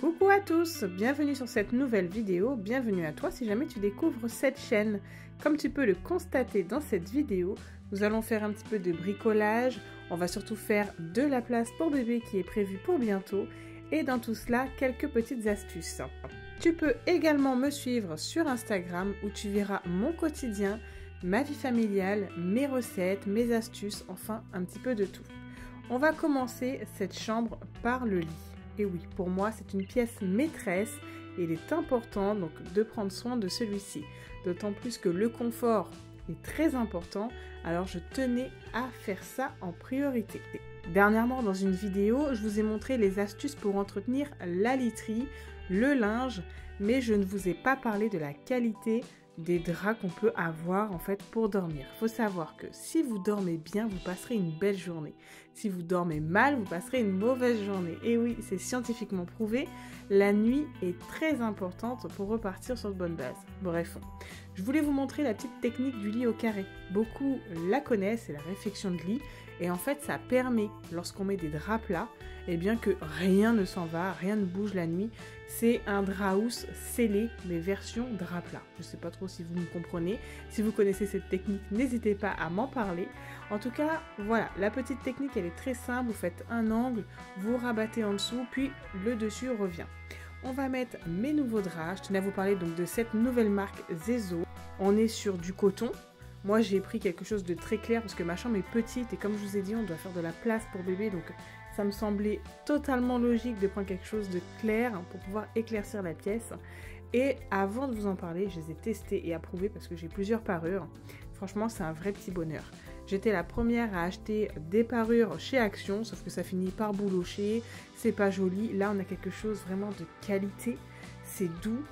Coucou à tous, bienvenue sur cette nouvelle vidéo, bienvenue à toi si jamais tu découvres cette chaîne. Comme tu peux le constater dans cette vidéo, nous allons faire un petit peu de bricolage, on va surtout faire de la place pour bébé qui est prévue pour bientôt et dans tout cela, quelques petites astuces. Tu peux également me suivre sur Instagram où tu verras mon quotidien, ma vie familiale, mes recettes, mes astuces, enfin un petit peu de tout. On va commencer cette chambre par le lit. Et oui, pour moi, c'est une pièce maîtresse et il est important donc de prendre soin de celui-ci. D'autant plus que le confort est très important, alors je tenais à faire ça en priorité. Dernièrement, dans une vidéo, je vous ai montré les astuces pour entretenir la literie, le linge, mais je ne vous ai pas parlé de la qualité des draps qu'on peut avoir en fait pour dormir. Il faut savoir que si vous dormez bien, vous passerez une belle journée. Si vous dormez mal, vous passerez une mauvaise journée. Et oui, c'est scientifiquement prouvé, la nuit est très importante pour repartir sur de bonnes bases. Bref, je voulais vous montrer la petite technique du lit au carré. Beaucoup la connaissent, c'est la réflexion de lit. Et en fait, ça permet, lorsqu'on met des draps plats, eh bien que rien ne s'en va, rien ne bouge la nuit. C'est un drap house scellé, mais version drap plat. Je ne sais pas trop si vous me comprenez. Si vous connaissez cette technique, n'hésitez pas à m'en parler. En tout cas, voilà, la petite technique, elle est très simple. Vous faites un angle, vous rabattez en dessous, puis le dessus revient. On va mettre mes nouveaux draps. Je tenais à vous parler donc de cette nouvelle marque Zezo. On est sur du coton. Moi, j'ai pris quelque chose de très clair parce que ma chambre est petite et comme je vous ai dit, on doit faire de la place pour bébé. Donc, ça me semblait totalement logique de prendre quelque chose de clair pour pouvoir éclaircir la pièce. Et avant de vous en parler, je les ai testés et approuvés parce que j'ai plusieurs parures. Franchement, c'est un vrai petit bonheur. J'étais la première à acheter des parures chez Action, sauf que ça finit par boulocher, c'est pas joli. Là, on a quelque chose vraiment de qualité. C'est doux,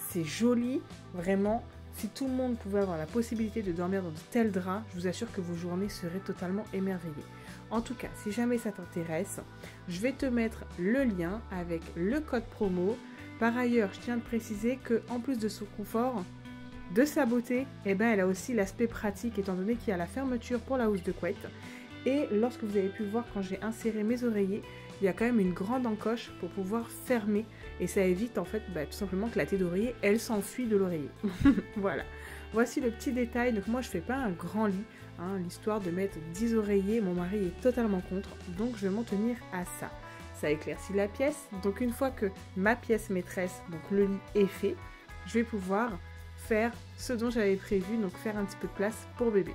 c'est joli, vraiment. Si tout le monde pouvait avoir la possibilité de dormir dans de tels draps, je vous assure que vos journées seraient totalement émerveillées. En tout cas, si jamais ça t'intéresse, je vais te mettre le lien avec le code promo. Par ailleurs, je tiens à préciser qu'en plus de son confort, de sa beauté, eh ben, elle a aussi l'aspect pratique étant donné qu'il y a la fermeture pour la housse de couette. Et lorsque vous avez pu voir quand j'ai inséré mes oreillers, il y a quand même une grande encoche pour pouvoir fermer et ça évite en fait tout simplement que la tête d'oreiller elle s'enfuit de l'oreiller. Voilà, voici le petit détail. Donc moi je fais pas un grand lit, hein, l'histoire de mettre 10 oreillers, mon mari est totalement contre, donc je vais m'en tenir à ça. Ça éclaircit la pièce, donc une fois que ma pièce maîtresse, donc le lit est fait, je vais pouvoir faire ce dont j'avais prévu, donc faire un petit peu de place pour bébé.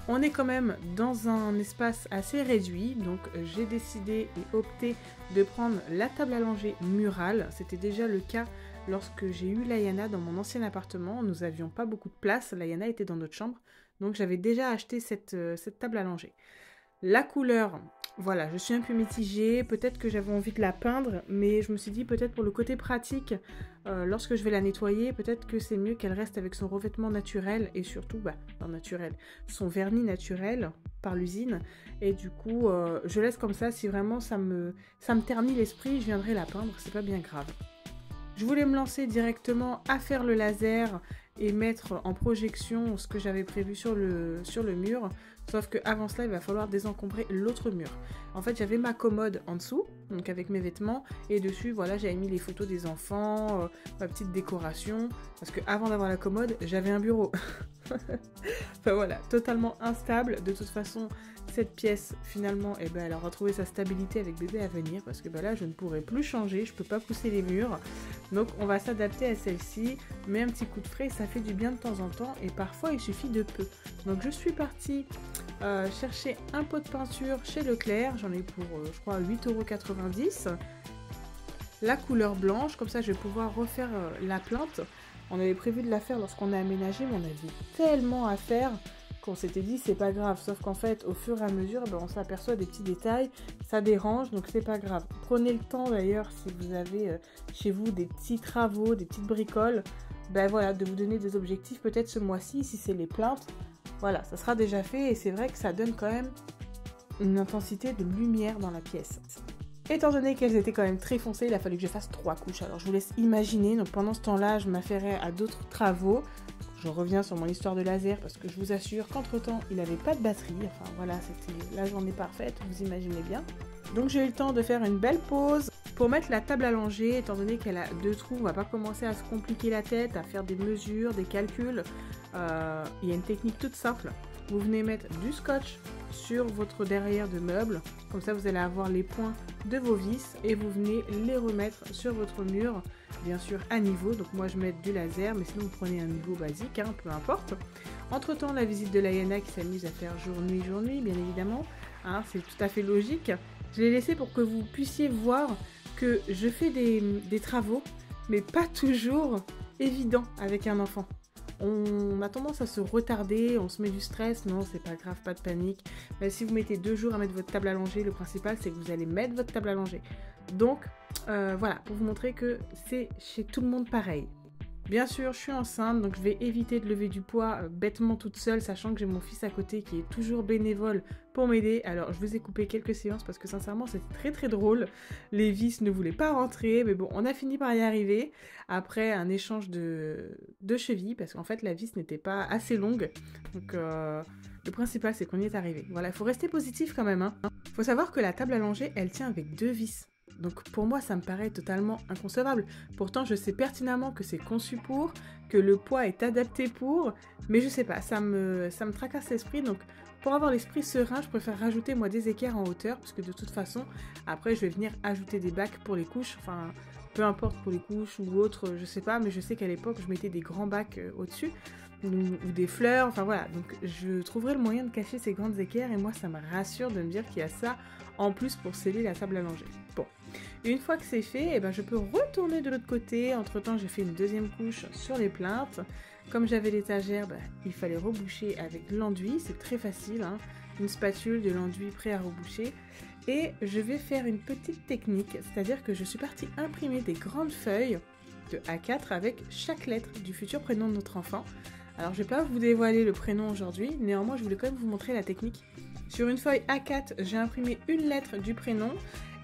On est quand même dans un espace assez réduit, donc j'ai décidé et opté de prendre la table allongée murale. C'était déjà le cas lorsque j'ai eu Layana dans mon ancien appartement. Nous n'avions pas beaucoup de place, Layana était dans notre chambre, donc j'avais déjà acheté cette table allongée. La couleur, voilà, je suis un peu mitigée, peut-être que j'avais envie de la peindre, mais je me suis dit peut-être pour le côté pratique, lorsque je vais la nettoyer, peut-être que c'est mieux qu'elle reste avec son revêtement naturel et surtout, naturel, son vernis naturel par l'usine. Et du coup, je laisse comme ça, si vraiment ça me ternit l'esprit, je viendrai la peindre, c'est pas bien grave. Je voulais me lancer directement à faire le laser et mettre en projection ce que j'avais prévu sur le mur. Sauf qu'avant cela, il va falloir désencombrer l'autre mur. En fait, j'avais ma commode en dessous, donc avec mes vêtements. Et dessus, voilà, j'avais mis les photos des enfants, ma petite décoration. Parce qu'avant d'avoir la commode, j'avais un bureau. Enfin voilà, totalement instable. De toute façon, cette pièce, finalement, elle a retrouvé sa stabilité avec bébé à venir. Parce que là, je ne pourrai plus changer. Je ne peux pas pousser les murs. Donc, on va s'adapter à celle-ci. Mais un petit coup de frais, ça fait du bien de temps en temps. Et parfois, il suffit de peu. Donc, je suis partie chercher un pot de peinture chez Leclerc. J'en ai pour, je crois, 8,90 €. La couleur blanche. Comme ça, je vais pouvoir refaire la plinthe. On avait prévu de la faire lorsqu'on a aménagé, mais on avait tellement à faire qu'on s'était dit c'est pas grave. Sauf qu'en fait, au fur et à mesure, on s'aperçoit des petits détails, ça dérange, donc c'est pas grave. Prenez le temps d'ailleurs, si vous avez chez vous des petits travaux, des petites bricoles, voilà, de vous donner des objectifs peut-être ce mois-ci, si c'est les plaintes. Voilà, ça sera déjà fait et c'est vrai que ça donne quand même une intensité de lumière dans la pièce. Étant donné qu'elles étaient quand même très foncées, il a fallu que je fasse 3 couches. Alors je vous laisse imaginer, donc pendant ce temps-là, je m'affairais à d'autres travaux. je reviens sur mon histoire de laser parce que je vous assure qu'entre temps il n'avait pas de batterie, enfin voilà, c'était la journée parfaite, vous imaginez bien. Donc j'ai eu le temps de faire une belle pause pour mettre la table à langer, étant donné qu'elle a 2 trous, on va pas commencer à se compliquer la tête, à faire des mesures, des calculs. Il y a une technique toute simple, vous venez mettre du scotch sur votre derrière de meuble, comme ça vous allez avoir les points de vos vis et vous venez les remettre sur votre mur, bien sûr à niveau. Donc moi je mets du laser, mais sinon vous prenez un niveau basique, hein, peu importe. Entre temps, la visite de l'Ayana qui s'amuse à faire jour-nuit, bien évidemment, hein, c'est tout à fait logique. Je l'ai laissé pour que vous puissiez voir que je fais des travaux, mais pas toujours évidents avec un enfant. On a tendance à se retarder, on se met du stress, non c'est pas grave, pas de panique. Mais si vous mettez 2 jours à mettre votre table à langer, le principal c'est que vous allez mettre votre table à langer. Donc voilà, pour vous montrer que c'est chez tout le monde pareil. Bien sûr, je suis enceinte, donc je vais éviter de lever du poids bêtement toute seule, sachant que j'ai mon fils à côté qui est toujours bénévole pour m'aider. Alors, je vous ai coupé quelques séances parce que sincèrement, c'était très très drôle. Les vis ne voulaient pas rentrer, mais bon, on a fini par y arriver après un échange de chevilles, parce qu'en fait, la vis n'était pas assez longue. Donc, le principal, c'est qu'on y est arrivé. Voilà, il faut rester positif quand même, hein. Faut savoir que la table à langer, elle tient avec 2 vis. Donc pour moi, ça me paraît totalement inconcevable. Pourtant, je sais pertinemment que c'est conçu pour, que le poids est adapté pour, mais je sais pas, ça me tracasse l'esprit. Donc pour avoir l'esprit serein, je préfère rajouter moi des équerres en hauteur, parce que de toute façon, après je vais venir ajouter des bacs pour les couches, enfin peu importe pour les couches ou autre, je sais pas, mais je sais qu'à l'époque, je mettais des grands bacs au-dessus, ou des fleurs, enfin voilà. Donc je trouverai le moyen de cacher ces grandes équerres, et moi ça me rassure de me dire qu'il y a ça en plus pour sceller la table à langer. Bon, une fois que c'est fait, eh ben, je peux retourner de l'autre côté. Entre temps, j'ai fait une deuxième couche sur les plinthes. Comme j'avais l'étagère, il fallait reboucher avec l'enduit, c'est très facile, hein. Une spatule, de l'enduit prêt à reboucher. Et je vais faire une petite technique, c'est-à-dire que je suis partie imprimer des grandes feuilles de A4 avec chaque lettre du futur prénom de notre enfant. Alors je ne vais pas vous dévoiler le prénom aujourd'hui, néanmoins je voulais quand même vous montrer la technique. Sur une feuille A4, j'ai imprimé une lettre du prénom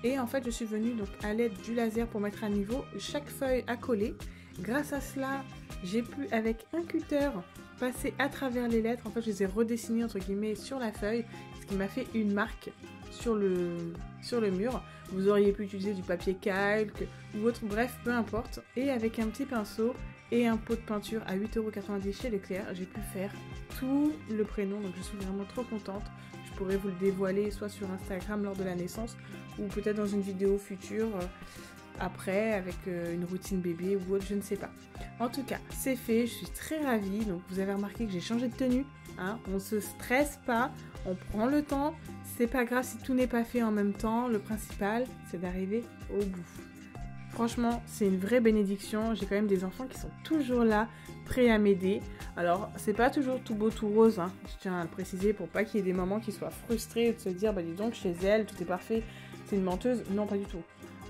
et en fait je suis venue donc à l'aide du laser pour mettre à niveau chaque feuille à coller. Grâce à cela, j'ai pu avec un cutter passer à travers les lettres. En fait je les ai redessinées entre guillemets sur la feuille, ce qui m'a fait une marque sur le mur. Vous auriez pu utiliser du papier calque ou autre, bref, peu importe. Et avec un petit pinceau et un pot de peinture à 8,90 € chez Leclerc, j'ai pu faire tout le prénom, donc je suis vraiment trop contente. Je pourrais vous le dévoiler soit sur Instagram lors de la naissance ou peut-être dans une vidéo future après avec une routine bébé ou autre, je ne sais pas. En tout cas, c'est fait, je suis très ravie. Donc vous avez remarqué que j'ai changé de tenue, hein, on ne se stresse pas, on prend le temps, c'est pas grave si tout n'est pas fait en même temps, le principal c'est d'arriver au bout. Franchement, c'est une vraie bénédiction. J'ai quand même des enfants qui sont toujours là, prêts à m'aider. Alors, c'est pas toujours tout beau, tout rose, hein. Je tiens à le préciser pour pas qu'il y ait des mamans qui soient frustrées de se dire, bah dis donc, chez elle, tout est parfait, c'est une menteuse. Non, pas du tout.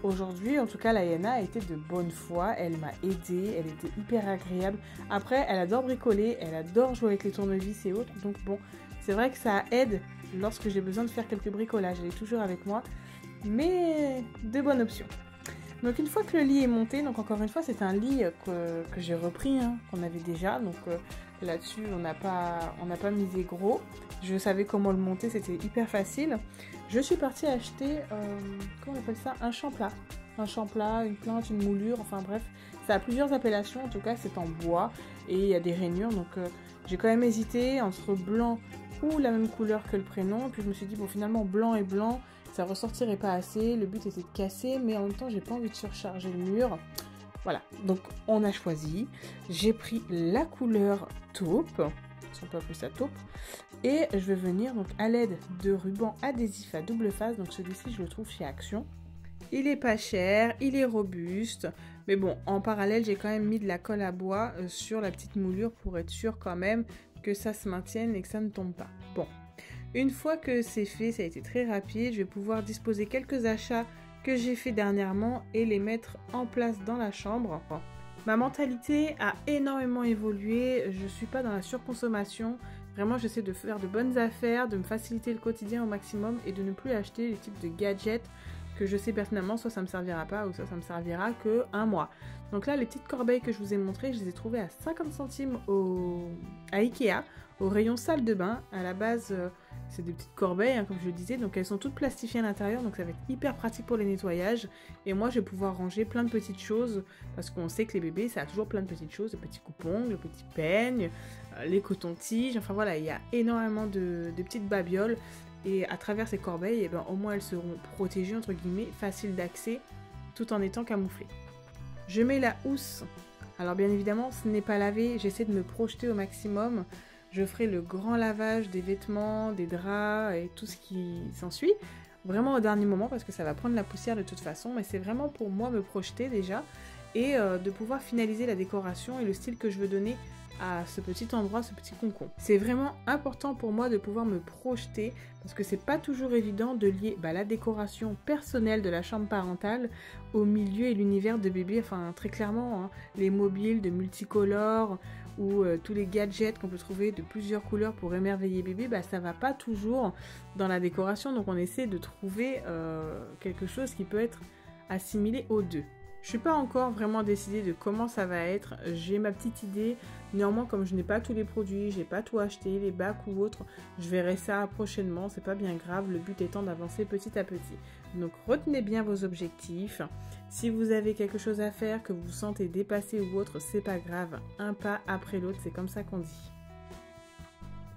Aujourd'hui, en tout cas, l'Ayana a été de bonne foi. Elle m'a aidée, elle était hyper agréable. Après, elle adore bricoler, elle adore jouer avec les tournevis et autres. Donc bon, c'est vrai que ça aide lorsque j'ai besoin de faire quelques bricolages. Elle est toujours avec moi, mais de bonnes options. Donc une fois que le lit est monté, donc encore une fois c'est un lit que j'ai repris, hein, qu'on avait déjà, donc là-dessus on n'a pas misé gros. Je savais comment le monter, c'était hyper facile. Je suis partie acheter, comment on appelle ça, un champ-plat, une plinthe, une moulure, enfin bref, ça a plusieurs appellations, en tout cas c'est en bois et il y a des rainures, donc j'ai quand même hésité entre blanc ou la même couleur que le prénom, puis je me suis dit bon finalement blanc et blanc, ça ressortirait pas assez, le but était de casser, mais en même temps j'ai pas envie de surcharger le mur. Voilà, donc on a choisi, j'ai pris la couleur taupe, si on peut appeler ça taupe, et je vais venir donc à l'aide de ruban adhésif à double face, donc celui-ci je le trouve chez Action. Il est pas cher, il est robuste, mais bon, en parallèle j'ai quand même mis de la colle à bois sur la petite moulure pour être sûr quand même que ça se maintienne et que ça ne tombe pas. Bon. Une fois que c'est fait, ça a été très rapide, je vais pouvoir disposer quelques achats que j'ai fait dernièrement et les mettre en place dans la chambre. Ma mentalité a énormément évolué, je ne suis pas dans la surconsommation, vraiment j'essaie de faire de bonnes affaires, de me faciliter le quotidien au maximum et de ne plus acheter les types de gadgets que je sais personnellement, soit ça me servira pas ou soit ça me servira que un mois. Donc là, les petites corbeilles que je vous ai montrées, je les ai trouvées à 50 centimes à Ikea, au rayon salle de bain. À la base, c'est des petites corbeilles, hein, comme je le disais, donc elles sont toutes plastifiées à l'intérieur, donc ça va être hyper pratique pour les nettoyages. Et moi, je vais pouvoir ranger plein de petites choses, parce qu'on sait que les bébés, ça a toujours plein de petites choses, de petits coupons, de petits peignes, les cotons-tiges, enfin voilà, il y a énormément de petites babioles. Et à travers ces corbeilles, eh ben, au moins elles seront protégées, entre guillemets, faciles d'accès, tout en étant camouflées. Je mets la housse. Alors bien évidemment, ce n'est pas lavé, j'essaie de me projeter au maximum. Je ferai le grand lavage des vêtements, des draps et tout ce qui s'ensuit. Vraiment au dernier moment parce que ça va prendre la poussière de toute façon. Mais c'est vraiment pour moi me projeter déjà et de pouvoir finaliser la décoration et le style que je veux donner à ce petit endroit, ce petit concon. C'est vraiment important pour moi de pouvoir me projeter parce que c'est pas toujours évident de lier la décoration personnelle de la chambre parentale au milieu et l'univers de bébé, enfin très clairement, hein, les mobiles de multicolores ou tous les gadgets qu'on peut trouver de plusieurs couleurs pour émerveiller bébé, ça va pas toujours dans la décoration, donc on essaie de trouver quelque chose qui peut être assimilé aux deux. Je suis pas encore vraiment décidée de comment ça va être, j'ai ma petite idée, néanmoins comme je n'ai pas tous les produits, j'ai pas tout acheté, les bacs ou autres, je verrai ça prochainement, c'est pas bien grave, le but étant d'avancer petit à petit. Donc retenez bien vos objectifs, si vous avez quelque chose à faire, que vous vous sentez dépassé ou autre, c'est pas grave, un pas après l'autre, c'est comme ça qu'on dit.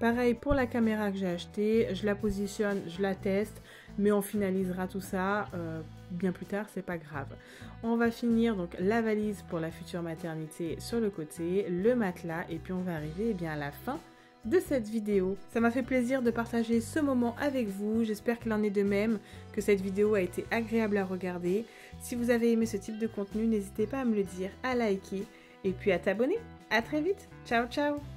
Pareil pour la caméra que j'ai achetée, je la positionne, je la teste, mais on finalisera tout ça bien plus tard, c'est pas grave. On va finir donc la valise pour la future maternité sur le côté, le matelas, et puis on va arriver à la fin de cette vidéo. Ça m'a fait plaisir de partager ce moment avec vous, j'espère qu'il en est de même, que cette vidéo a été agréable à regarder. Si vous avez aimé ce type de contenu, n'hésitez pas à me le dire, à liker, et puis à t'abonner. À très vite, ciao ciao.